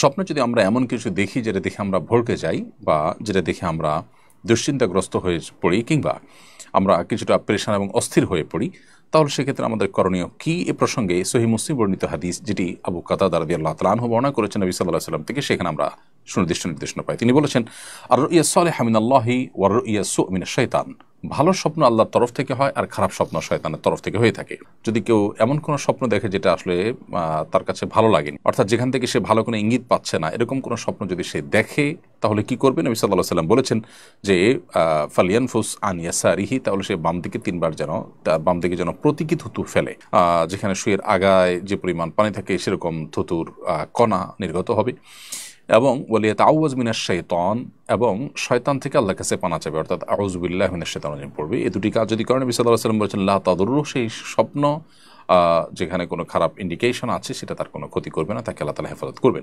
স্বপ্নে যদি আমরা এমন কিছু দেখি যেটা দেখে আমরা ভড়কে যাই বা যেটা দেখে আমরা দুশ্চিন্তাগ্রস্ত হয়ে পড়ি কিংবা আমরা কিছুটা পেরেশান এবং অস্থির হয়ে পড়ি, তাহলে সেক্ষেত্রে আমাদের করণীয় কি? এ প্রসঙ্গে সহিহ মুসলিম বর্ণিত হাদিস যেটি আবু কাতাদা রাদিয়াল্লাহু তাআলা আনহু বর্ণনা করেছেন নবী সাল্লাল্লাহু আলাইহি ওয়াসাল্লাম থেকে, সেখানে আমরা সুনির্দিষ্ট নির্দেশনা পাই। তিনি বলেছেন, আর রুইয়া সালিহা মিনাল্লাহি ওয়া রুইয়া সু মিনাশ শাইতান। ভালো স্বপ্ন আল্লাহর তরফ থেকে হয় আর খারাপ স্বপ্ন শয়তানের তরফ থেকে হয়ে থাকে। যদি কেউ এমন কোনো স্বপ্ন দেখে যেটা আসলে তার কাছে ভালো লাগেনি, অর্থাৎ যেখান থেকে সে ভালো কোনো ইঙ্গিত পাচ্ছে না, এরকম কোনো স্বপ্ন যদি সে দেখে, তাহলে কি করবে? নবী সাল্লাল্লাহু আলাইহি ওয়াসাল্লাম বলেছেন যে ফালিয়ানফুস আন ইয়াসারিহি, তাহলে সে বাম দিকে 3 বার যেন তার বাম দিকে যেন প্রতীকী থুতু ফেলে। যেখানে শুয়ের আগায় যে পরিমাণ পানি থাকে সেরকম থুতুর কণা নির্গত হবে। এবং ওয়ালিয়াত আউয়াজ মিনাশ শাইতান, এবং শয়তান থেকে আল্লাহর কাছে পানা চাবে, অর্থাৎ আউযু বিল্লাহি মিনাশ শাইতানির রাজিম পড়বে। এই দুটি কাজ যদি করেন, নবী সাল্লাল্লাহু আলাইহি ওয়াসাল্লাম বলেছেন লা তাদুররু, সেই স্বপ্ন যেখানে কোনো খারাপ ইন্ডিকেশন আছে সেটা তার কোনো ক্ষতি করবে না, তাকে আল্লাহ তাআলা হেফাজত করবেন।